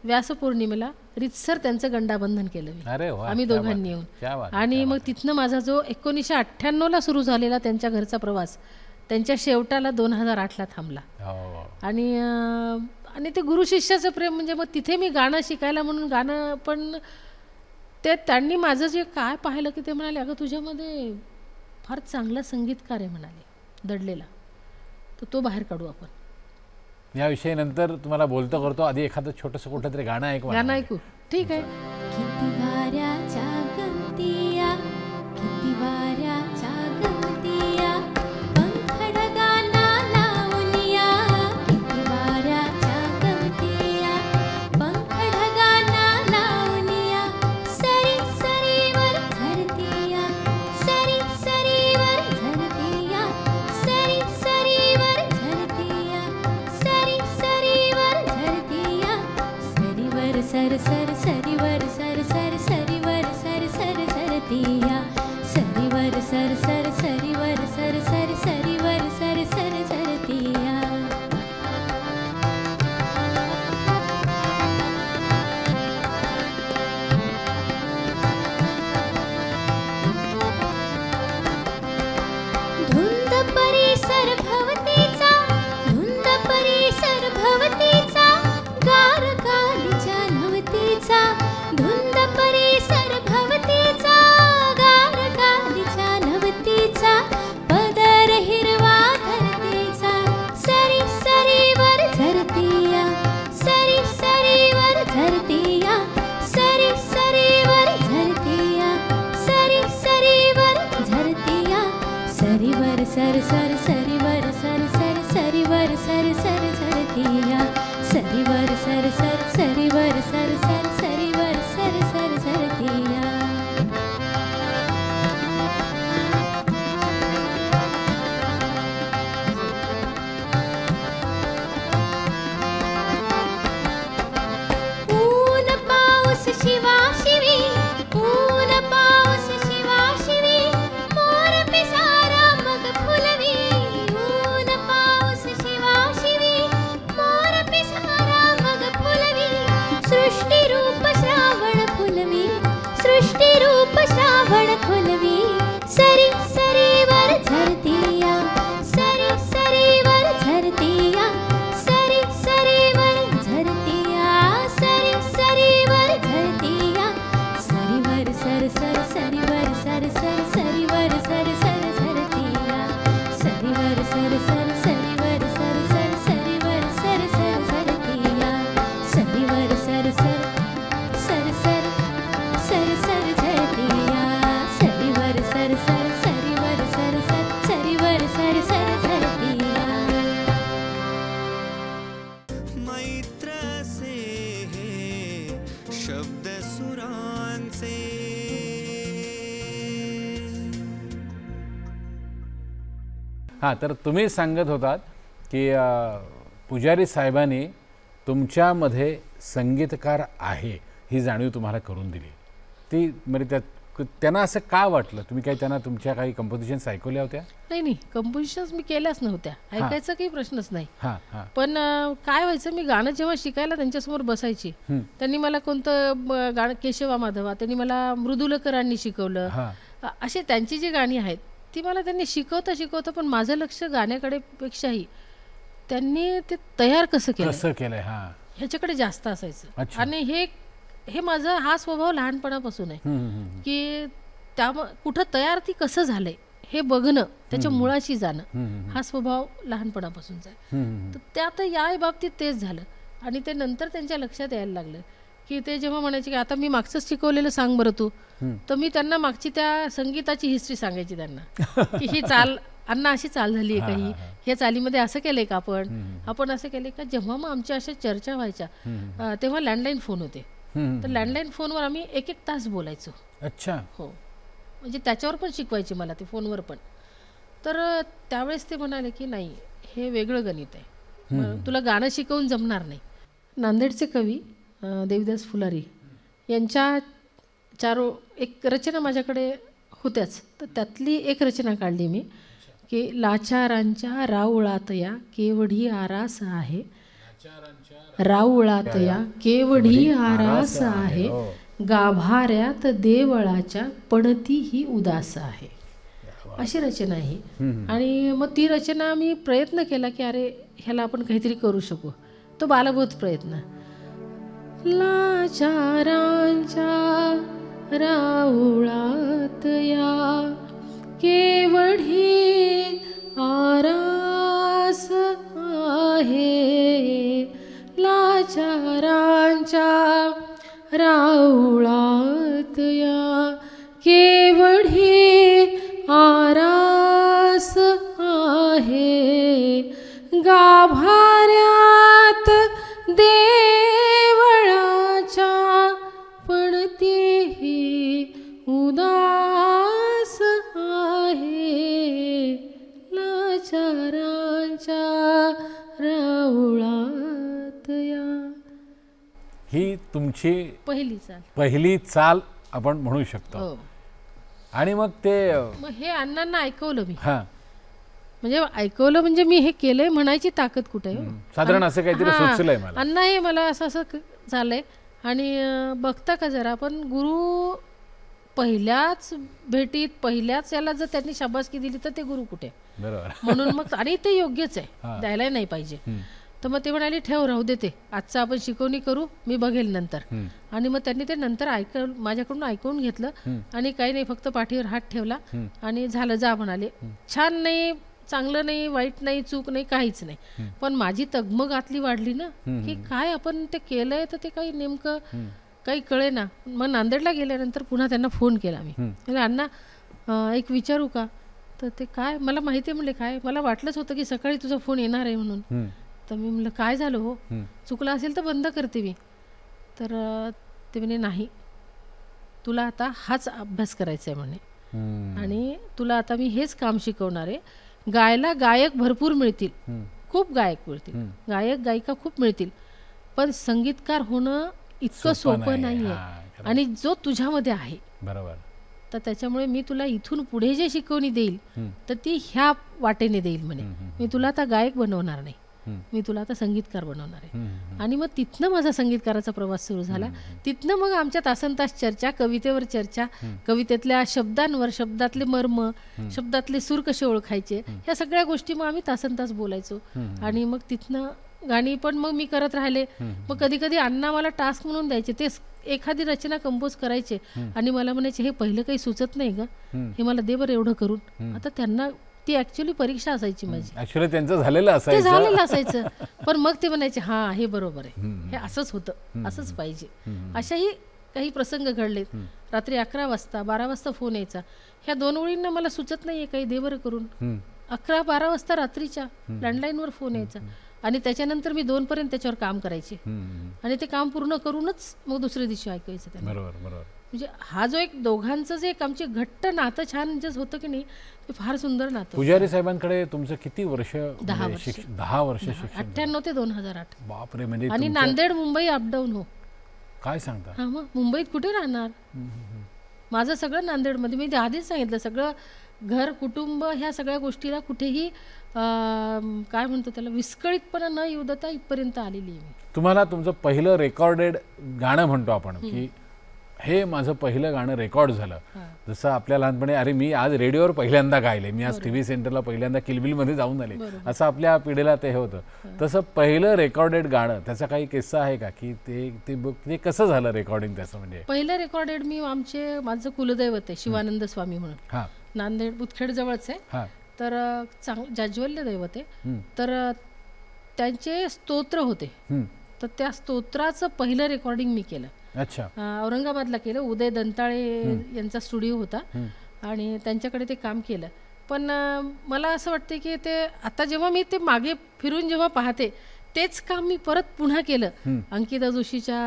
व्यासपौर्णिमेला रितसर त्यांचं गंडाबंधन केलं मी, आम्ही दोघांनी येऊन. आणि मग तिथनं माझा जो 1998ला सुरू झालेला त्यांच्या घरचा प्रवास त्यांच्या शेवटाला 2008ला थांबला. आणि ते गुरु शिष्याचं प्रेम म्हणजे मग तिथे मी गाणं शिकायला म्हणून गाणं, पण ते त्यांनी माझं जे काय पाहिलं की ते म्हणाले अगं तुझ्यामध्ये फार चांगला संगीतकार आहे म्हणाले, दडलेला, तर तो बाहेर काढू आपण. याविषयी नंतर तुम्हाला बोलतो करतो. आधी एखादं छोटंसं कुठलं तरी गाणं ऐकू. गाणं ऐकू, ठीक आहे. किती वाऱ्याच्या गमतीया, किती वाऱ्याच्या गमतीया, पंखड गाना लावूनिया. किती वाऱ्याच्या गमतीया, पंखड गाना लावूनिया. सरी सरीवर झरतीया, सरी सरीवर झरतीया, सरी सरीवर झरतीया, सरी सरीवर झरतीया. सरीवर सर सर सरीवर सर सर सरीवर सर सर झरतीया. सरीवर सर सर सरीवर सर सर सरीवर सर सर झरतीया. धुंद परिसर भवतीचा, धुंद परिसर भवतीचा, गार गालीच्या नवतीचा. धुंद परिसर भवतीचा, गार गालीच्या नवतीचा. पदर हिरवा धरतीचा, सरी सरीवर झरतीया, सरी सरीवर झरतीया, सरी सरीवर झरतीया, सरी सरीवर झरतीया. सरीवर सर सर सरीवर सर सर सरीवर सर सर झरतीया. सरीवर सर सर सरीवर सर सर सरीवर सर सर झरतीया. ऊन पाऊस शिवा शिवी, ऊन पाऊस शिवा शिवी, मोर पिसारा मग फुलवी. ऊन पाऊस शिवा शिवी, मोर पिसारा मग फुलवी. सृष्टी रूप श्रावण फुलवी, सृष्टी रूप श्रावण फुलवी. सरी सरीवर झरतीया, सरी सरीवर झरतीया, सरी सरीवर झरतीया, सरी सरीवर झरतीया. सरीवर सर सर सरीवर सर सर सरीवर सर सर झरतीया. सरीवर सर सर सरीवर सर सर सरीवर सर सर झरतीया. सरीवर सर सर सर सर सर सर झरतीया. सरीवर सर सर सरीवर सर सर सरीवर सर सर झरतीया. मैत्र से हे शब्द सुरांचे. हां, तर तुम्ही सांगत होतात की पुजारी साहेबांनी तुमच्यामध्ये संगीतकार आहे ही जाणीव तुम्हाला करून दिली. ती म्हणजे त्यांना असं का वाटलं? तुम्ही काही त्यांना तुमच्या काही कंपोजिशन्स ऐकवल्या होत्या? नाही नाही, कंपोजिशन्स मी केल्याच नव्हत्या, ऐकायचा काही प्रश्नच नाही. हां. पण काय व्हायचं, मी गाणं जेव्हा शिकायला त्यांच्यासमोर बसायची, त्यांनी मला कोणतं गाणं, केशवा माधवा त्यांनी मला मृदुलकरांनी शिकवलं. असे त्यांची जी गाणी आहेत ती मला त्यांनी शिकवता शिकवता, पण माझं लक्ष गाण्याकडे पेक्षाही त्यांनी ते तयार कसं केलं ह्याच्याकडे जास्त असायचं. आणि हे माझा हा स्वभाव लहानपणापासून आहे की त्या कुठं तयार ती कसं झालंय हे बघणं, त्याच्या मुळाशी जाणं, हा स्वभाव लहानपणापासूनचा आहे. तर त्यात या बाबतीत तेच झालं. आणि ते नंतर त्यांच्या लक्षात यायला लागलं की ते जेव्हा म्हणायचे की आता मी मागचंच शिकवलेलं सांग बरं तू, तर मी त्यांना मागची त्या संगीताची हिस्ट्री सांगायची त्यांना की ही चाल अण्णा अशी चाल झाली आहे काही, ह्या चालीमध्ये असं केलंय का आपण असं केलंय का. जेव्हा मग आमच्या अशा चर्चा व्हायच्या तेव्हा लँडलाईन फोन होते, तर लँडलाईन फोनवर आम्ही 1-1 तास बोलायचो. अच्छा. हो, म्हणजे त्याच्यावर पण शिकवायचे मला ते फोनवर पण. तर त्यावेळेस ते म्हणाले की नाही हे वेगळं गणित आहे, तुला गाणं शिकवून जमणार नाही. नांदेडचे कवी देवीदास फुलारी यांच्या एक रचना माझ्याकडे होत्याच, तर त्यातली एक रचना काढली मी की लाचारांच्या राऊळात या केवढी आरास आहे, राऊळात या केवढी आरास आहे, गाभाऱ्यात देवळाच्या पडती ही उदास आहे, अशी रचना आहे. आणि मग ती रचना मी प्रयत्न केला की अरे ह्याला आपण काहीतरी करू शकू. तो बालबोध प्रयत्न. लाचारांच्या राऊळात या केवढी आरास आहे, लाचारांच्या राऊळात या केवढी आरास आहे, गाभाऱ्यात देवळाच्या पडतीही उदास आहे, लाचारांच्या राऊळात या. ही तुमची पहिली चाल आपण म्हणू शकतो. आणि मग हे अण्णांना ऐकवलं मी. म्हणजे ऐकवलं म्हणजे मी हे केलंय म्हणायची ताकद कुठे आहे. साधारण असं काहीतरी सुचलंय मला. अण्णा हे मला असं झालंय. आणि बघता का जरा आपण गुरु पहिल्याच भेटीत पहिल्याच याला जर त्यांनी शाबासकी दिली तर ते गुरु कुठे. बरोबर. म्हणून मग आणि ते योग्यच आहे, द्यायला नाही पाहिजे. तर मग ते म्हणाले ठेव राहू दे, ते आजचं आपण शिकवणी करू, मी बघेल नंतर. आणि मग त्यांनी ते नंतर माझ्याकडून ऐकून घेतलं आणि काही नाही, फक्त पाठीवर हात ठेवला आणि झालं जा म्हणाले. छान नाही, चांगलं नाही, वाईट नाही, चूक नाही, काहीच नाही. पण माझी तगमग आतली वाढली ना की काय आपण ते केलंय तर ते काही नेमकं काही कळे ना. मग नांदेडला गेल्यानंतर पुन्हा त्यांना फोन केला मी. म्हणजे अण्णा एक विचारू का. तर ते काय मला माहिती आहे म्हणले. काय मला वाटलंच होतं की सकाळी तुझा फोन येणार आहे म्हणून. तर मी म्हणलं काय झालं हो, चुकलं असेल तर बंद करते मी. तर ते म्हणे नाही, तुला आता हाच अभ्यास करायचा आहे म्हणे, आणि तुला आता मी हेच काम शिकवणार आहे. गायला गायक भरपूर मिळतील, खूप गायक मिळतील, गायक गायिका खूप मिळतील, पण संगीतकार होणं इतकं सोपं नाही आहे. आणि जो तुझ्यामध्ये आहे बरोबर, तर त्याच्यामुळे मी तुला इथून पुढे जे शिकवणी देईल तर ती ह्या वाटेने देईल म्हणे. मी तुला आता गायक बनवणार नाही, मी तुला आता संगीतकार बनवणार आहे. आणि मग तिथनं माझा संगीतकाराचा प्रवास सुरू झाला. तिथनं मग आमच्या तासनतास चर्चा, कवितेवर चर्चा, कवितेतल्या शब्दांवर, शब्दातले मर्म, शब्दातले सूर कसे ओळखायचे, ह्या सगळ्या गोष्टी मग आम्ही तासनतास बोलायचो. आणि मग तिथनं गाणी पण मग मी करत राहिले. मग कधी कधी अण्णा मला टास्क म्हणून द्यायचे, ते एखादी रचना कंपोज करायचे आणि मला म्हणायचे हे पहिलं काही सुचत नाही का, हे मला दे बरं एवढं करून. आता त्यांना ती ऍक्च्युअली परीक्षा असायची माझी, ऍक्च्युअली त्यांचं झालेलं असायचं. पण मग ते म्हणायचे हा हे बरोबर आहे, हे असंच होतं, असंच पाहिजे. अशाही काही प्रसंग घडलेत. रात्री 11 वाजता 12 वाजता फोन यायचा, ह्या 2 ओळींना मला सुचत नाहीये काही, दे बरं करून. 11-12 वाजता रात्रीच्या लँडलाईनवर फोन यायचा आणि त्याच्यानंतर मी 2 पर्यंत त्याच्यावर काम करायचे आणि ते काम पूर्ण करूनच मग दुसऱ्या दिवशी ऐकायचं त्यांना. म्हणजे हा जो एक दोघांचं जे एक आमचे घट्ट नातं छान जे होतं की नाही, ते फार सुंदर नातं. पुजारी साहेबांकडे तुमचं किती वर्ष? 10 वर्ष शिक्षण. 98 ते 2008. बापरे. म्हणजे आणि नांदेड मुंबई अपडाऊन. हो, काय सांगता. हा, मग मुंबईत कुठे राहणार. माझं सगळं नांदेडमध्ये, मी आधीच सांगितलं, सगळं घर कुटुंब ह्या सगळ्या गोष्टीला कुठेही काय म्हणतो त्याला विस्कळीतपणा न येऊ देता इथपर्यंत आलेली आहे. तुम्हाला तुमचं पहिलं रेकॉर्डेड गाणं म्हणतो आपण की हे माझं पहिलं गाणं रेकॉर्ड झालं, जसं आपल्या लहानपणी अरे मी आज रेडिओवर पहिल्यांदा गायले, मी आज TV सेंटरला पहिल्यांदा किलबिलमध्ये जाऊन आले, असं आपल्या पिढीला ते होतं. तसं पहिलं रेकॉर्डेड गाणं, त्याचा काही किस्सा आहे का की ते कसं झालं रेकॉर्डिंग त्याचं? म्हणजे पहिलं रेकॉर्डेड मी माझं कुलदैवत आहे शिवानंद स्वामी म्हणून, नांदेड मुदखेड जवळच आहे, तर जाज्वल्य दैवत आहे. तर त्यांचे स्तोत्र होते तर त्या स्तोत्राचं पहिलं रेकॉर्डिंग मी केलं. अच्छा. औरंगाबादला केलं. उदय दंताळे यांचा स्टुडिओ होता आणि त्यांच्याकडे ते काम केलं. पण मला असं वाटतं की ते आता जेव्हा मी ते मागे फिरून जेव्हा पाहते तेच काम मी परत पुन्हा केलं. अंकिता जोशीच्या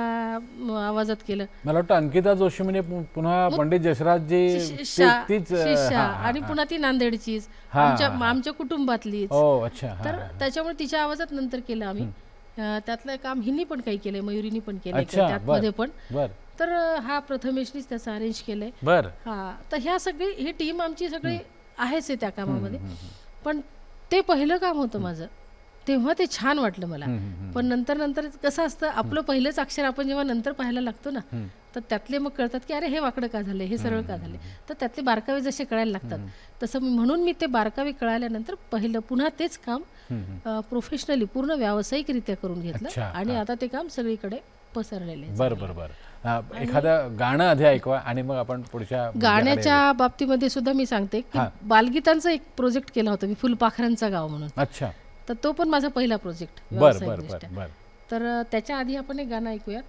आवाजात केलं. मला वाटतं अंकिता जोशी म्हणजे पुन्हा पंडित जसराजजी शिष्या आणि पुन्हा ती नांदेडचीच आमच्या कुटुंबातलीच. तर त्याच्यामुळे तिच्या आवाजात नंतर केलं आम्ही. त्यातलं काम हिनी पण काही केलंय, मयुरीनी पण केलंय त्यामध्ये पण. तर हा प्रथमेशनीच त्याचं अरेंज केलंय. हा, तर ह्या सगळी ही टीम आमची सगळी आहेच आहे त्या कामामध्ये. पण ते पहिलं काम होतं माझं, तेव्हा ते छान वाटलं मला. पण नंतर नंतर कसं असतं, आपलं पहिलंच अक्षर आपण जेव्हा नंतर पाहायला लागतो ना, तर त्यातले मग कळतात की अरे हे वाकडं का झालं, हे सरळ का झाले. तर त्यातले बारकावे जसे कळायला लागतात तसं म्हणून मी ते बारकावे कळाल्यानंतर पहिलं पुन्हा तेच काम प्रोफेशनली पूर्ण व्यावसायिकरित्या करून घेतलं आणि आता ते काम सगळीकडे पसरलेले. बरं. एखादं गाणं आधी ऐकवा आणि मग आपण पुढच्या गाण्याच्या बाबतीमध्ये सुद्धा मी सांगते की बालगीतांचा एक प्रोजेक्ट केला होता मी, फुलपाखरांचा गाव म्हणून. अच्छा. तर तो पण माझा पहिला प्रोजेक्ट. तर त्याच्या आधी आपण एक गाणं ऐकूयात.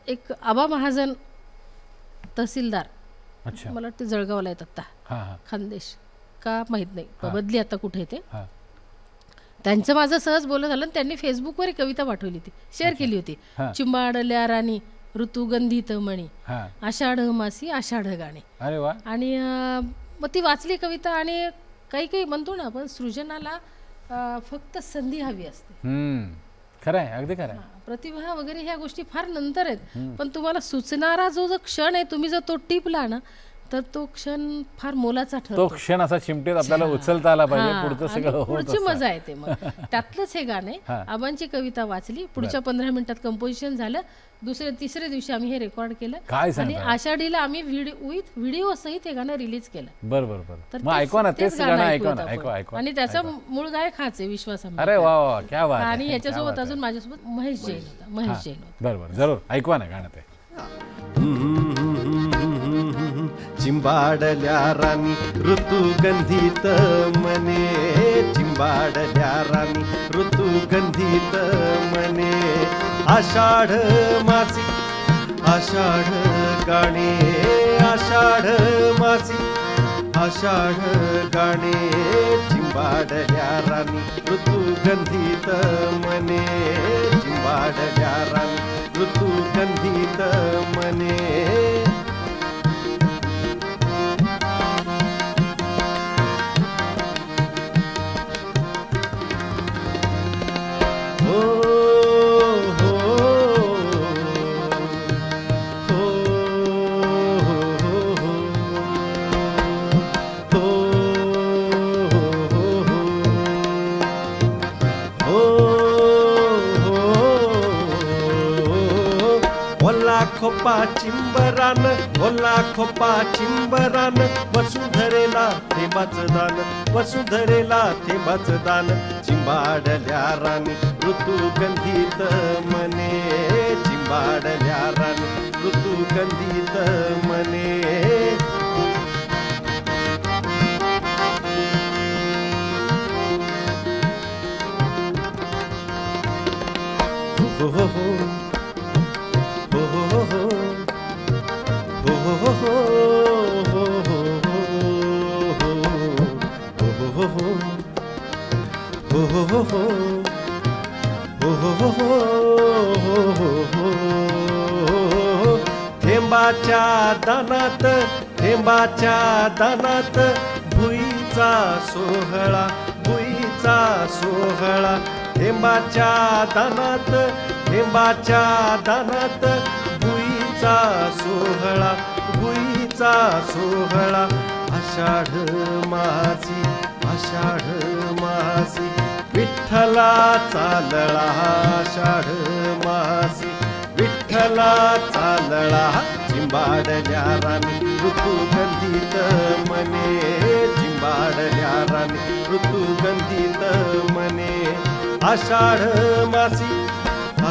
एक आबा महाजन तहसीलदार, मला वाटतं जळगावला आहेत आता, खानदेश का माहित नाही, बदली आता कुठे ते. त्यांचं माझं सहज बोलणं झालं. त्यांनी फेसबुकवर एक कविता पाठवली होती, शेअर केली होती. चिंबाडल्या राणी ऋतुगंधित मणी, आषाढ मासी आषाढ गाणे. आणि मग ती वाचली कविता. आणि काही काही म्हणतो ना आपण, सृजनाला फक्त संधी हवी असते. खरंय, अगदी खरंय. प्रतिभा वगैरे ह्या गोष्टी फार नंतर आहेत, पण तुम्हाला सुचणारा जो क्षण आहे, तुम्ही जर तो टिपला ना तर तो क्षण फार मोलाचा ठरतो. तो क्षण असा चिमटीत आपल्याला उचलता आला पाहिजे, पुढचं सगळं पुढची मजा येते. मग त्यातलंच हे गाणं आहे. आबांची कविता वाचली, पुढच्या 15 मिनिटात कंपोजिशन झालं. तिसऱ्या दिवशी आम्ही हे रेकॉर्ड केलं आणि आषाढीला आम्ही व्हिडिओ सहित हे गाणं रिलीज केलं. बरोबर. ऐकवा ना, तेच गाणं ऐकवा. आणि त्याचा मूळ गायक हाच आहे, विश्वास. अरे वा, क्या बात. आणि ह्याच्यासोबत अजून माझ्यासोबत महेश जैन होता. बरोबर, जरूर ऐकवा ना गाणं ते. चिंबाडल्या राणी ऋतुगंधित मने, चिंबाडल्या राणी ऋतुगंधित मने, आषाढ मासी आषाढ गाणे, आषाढ मासी आषाढ गाणे, चिंबाडल्या राणी ऋतुगंधित मने, चिंबाडल्या राणी ऋतुगंधित मने. खोपा चिंबरान, ओला खोपा चिंबरान, वसुधरेला थेंबाचं दान, वसुधरेला थेंबाचं दान, चिंबाडल्या राणी ऋतुगंधित मने, चिंबाडल्या राणी ऋतुगंधित मने. हो हो हो थेंबाच्या दानात, थेंबाच्या दानात, भुईचा सोहळा, भुईचा सोहळा, थेंबाच्या दानात, थेंबाच्या दानात, भुईचा सोहळा, भुईचा सोहळा, आषाढ मासी आषाढ मासी, विठ्ठला चालळा, आषाढ मासी विठ्ठला चालळा, चिंबाडल्या राणी ऋतुगंधित मने, चिंबाडल्या राणी ऋतुगंधित मने, आषाढ मासी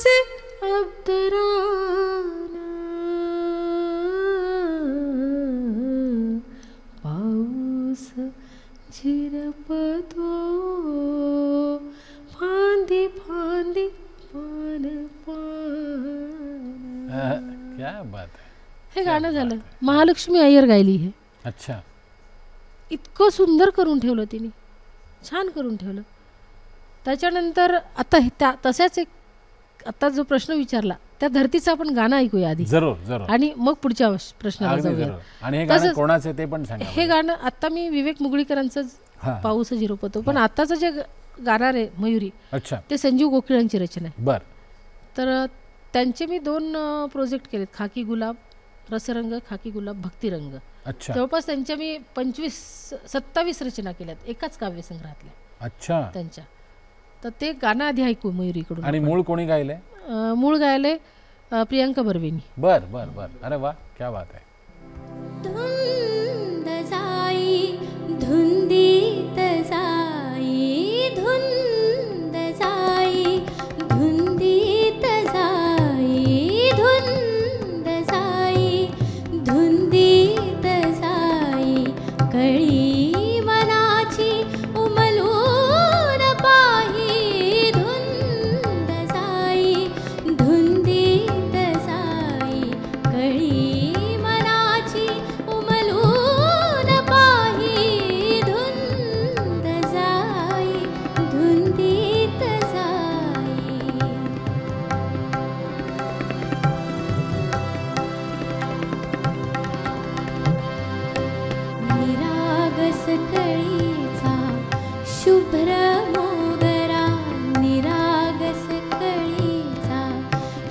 से अब तराना, पाऊस झिरपतो फांदी फांदी पान पान. क्या बात आहे. हे गाणं झालं. महालक्ष्मी अय्यर गायली हे. अच्छा. इतकं सुंदर करून ठेवलं तिने, छान करून ठेवलं. त्याच्यानंतर आता तशाच एक आता जो प्रश्न विचारला त्या धर्तीचं आपण गाणं ऐकूया आधी. जरूर जरूर. आणि मग पुढच्या प्रश्नाला जाऊया. आणि हे गाणं कोणाचं ते पण सांगा. हे गाणं आता मी विवेक मुगळीकरांचं पाऊस झिरपतो, पण आताचं जे गाणार आहे मयुरी, अच्छा, ते संजीव गोखलेंची रचना आहे. बर. तर त्यांचे मी 2 प्रोजेक्ट केलेत, खाकी गुलाब रसरंग, खाकी गुलाब भक्तिरंग. अच्छा. जवळपास त्यांच्या मी 25-27 रचना केल्यात एकाच काव्यसंग्रहातल्या. अच्छा. त्यांच्या तर ते गाणं आधी ऐकू मयुरीकडून. आणि मूळ कोणी गायलंय? मूळ गायले प्रियांका बर्वेनी. बर बर बर. अरे वा, क्या बात आहे. धुंद जाई धुंदीत जाई, धुंद जाई धुंदीत जाई, धुंद जाई धुंदीत जाई, कळी मनाची उमलून पाही, धुंद जाई धुंदीत जाई, कळी मनाची उमलून पाही, धुंद जाई धुंदीत जाई. निरागस कळीचा शुभ्र मोगरा, निरागस कळीचा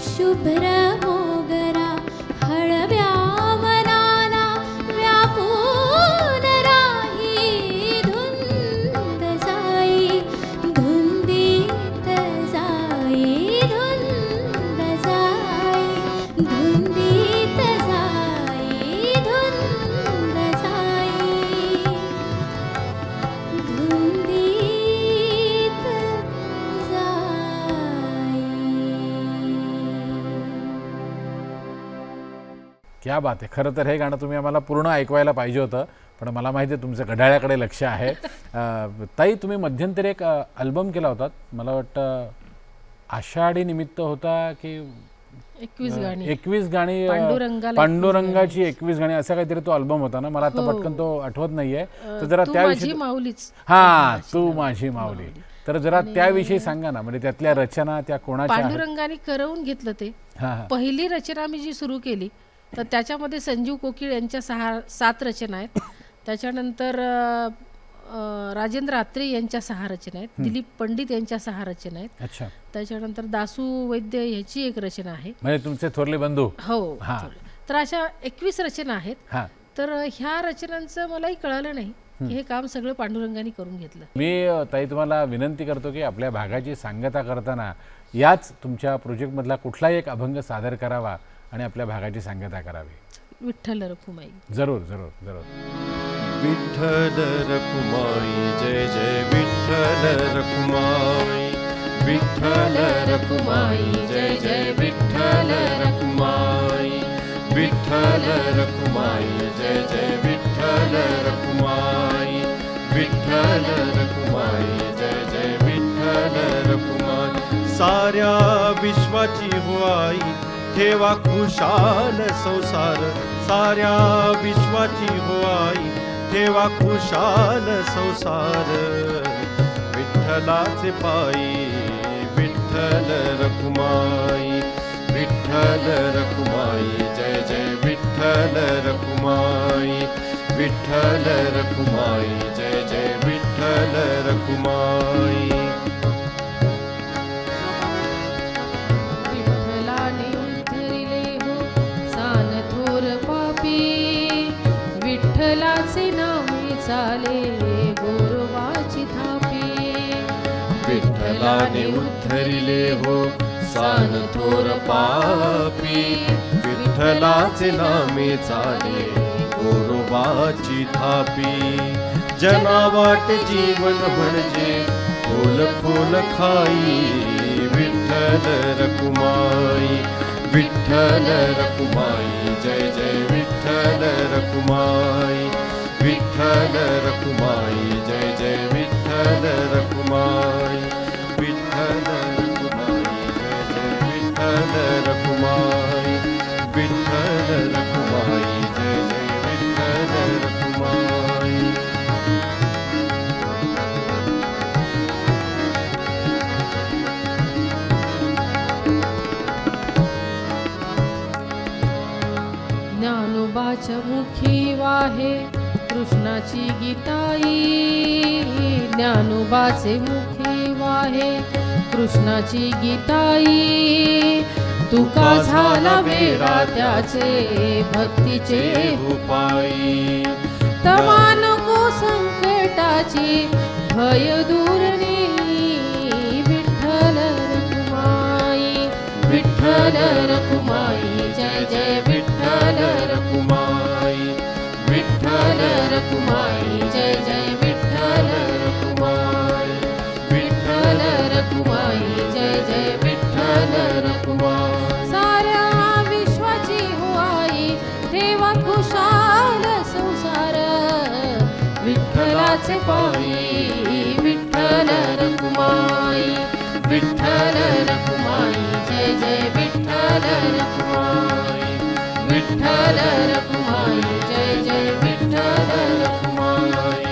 शुभ्र मोगरा, हळव्या मनाला व्यापून राही, धुंद जाई धुंदीत जाई, धुंद जाई धुंदीत जाई, धुंद जाई धुंदीत जाई. क्या बात आहे. खरं तर हे गाणं तुम्ही आम्हाला पूर्ण ऐकवायला पाहिजे होतं, पण मला माहिती आहे तुमचं घड्याळाकडे लक्ष आहे. ताई, तुम्ही मध्यंतरी एक अल्बम केला होता, मला वाटतं आषाढी निमित्त होता की 21 गाणी, 21 गाणी, पांडुरंगाची 21 गाणी, असा काहीतरी तो अल्बम होता ना. मला आता पटकन तो आठवत नाहीये. तर जरा त्याविषयी. माऊलीच. हा, तू माझी माऊली. तर जरा त्याविषयी सांगा ना, म्हणजे त्यातल्या रचना त्या कोणाच्या आहेत? पांडुरंगाने करवून घेतलं ते. पहिली रचना मी जी सुरू केली तर त्याच्यामध्ये संजीव कोकिळ यांच्या 7 रचना आहेत. त्याच्यानंतर राजेंद्र आत्रे यांच्या 6 रचना आहेत, दिलीप पंडित यांच्या 6 रचना आहेत. अच्छा. त्याच्यानंतर दासू वैद्य ह्याची एक रचना आहे. म्हणजे तुमचे थोरले बंधू? हो. तर अशा 21 रचना आहेत. तर ह्या रचनांचं मलाही कळालं नाही की हे काम सगळं पांडुरंगाने करून घेतलं. मी ताई तुम्हाला विनंती करतो की आपल्या भागाची सांगता करताना याच तुमच्या प्रोजेक्टमधला कुठलाही एक अभंग सादर करावा आणि आपल्या भागाची सांगता करावी. विठ्ठल रखुमाई. जरूर जरूर जरूर. विठ्ठल रखुमाई, जय जय विठ्ठल रखुमाई, विठ्ठल रखुमाई, जय जय विठ्ठल रखुमाई, विठ्ठल रखुमाई, जय जय विठ्ठल रखुमाई, विठ्ठल रखुमाई, जय जय विठ्ठल रखुमाई. साऱ्या विश्वाची हो आई, ठेवा खुशाल संसार, साऱ्या विश्वाची हो आई, ठेवा खुशाल संसार. विठ्ठलाचे पायी, विठ्ठल रखुमाई, विठ्ठल रखुमाई, जय जय विठ्ठल रखुमाई, विठ्ठल रखुमाई, जय जय विठ्ठल रखुमाई. विठ्ठलाने उद्धरिले हो सान थोर पापी, विठ्ठलाचे नामे चाले गोरवाची थापी. विठ्ठलाने उद्धरिले हो सान थोर पापी, विठ्ठलाचे नामे चाले गोरोबाची थापी. जनावाट जीवन म्हणजे फुल फुल खाई, विठ्ठल रखुमाई, विठ्ठल रखुमाई, जय जय विठ्ठल रखुमाई, विठ्ठल रखुमाई, जय जय विठ्ठल रखुमाई, विठ्ठल रखुमाई, जय जय विठ्ठल रखुमाई, विठ्ठल रखुमाई, जय जय विठ्ठल रखुमाई. ज्ञानोबाच्या मुखी वाहे कृष्णाची गीताई, ज्ञानोबाचे मुखी वाहे कृष्णाची गीताई. तुका झाला वेडा त्याचे भक्तीचे उपाई, तमा नको संकटाची भय दूर नेई. विठ्ठल रखुमाई, विठ्ठल रखुमाई, जय जय विठ्ठल रखुमाई, विठ्ठल रखुमाई, जय जय विठ्ठल रखुमाई, विठ्ठल रखुमाई, जय जय विठ्ठल रखुमाई. साऱ्या विश्वाची हो आई ठेवा खुशाल संसार, विठ्ठलाचे पायी. विठ्ठल रखुमाई, विठ्ठल रखुमाई, जय जय विठ्ठल रखुमाई, विठ्ठल रखुमाई, जय जय विठ्ठल रखुमाई,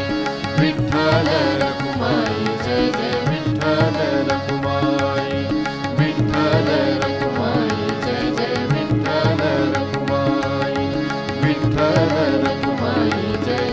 विठ्ठल रखुमाई, जय जय विठ्ठल रखुमाई, विठ्ठल रखुमाई, जय जय विठ्ठल रखुमाई, विठ्ठल रखुमाई, जय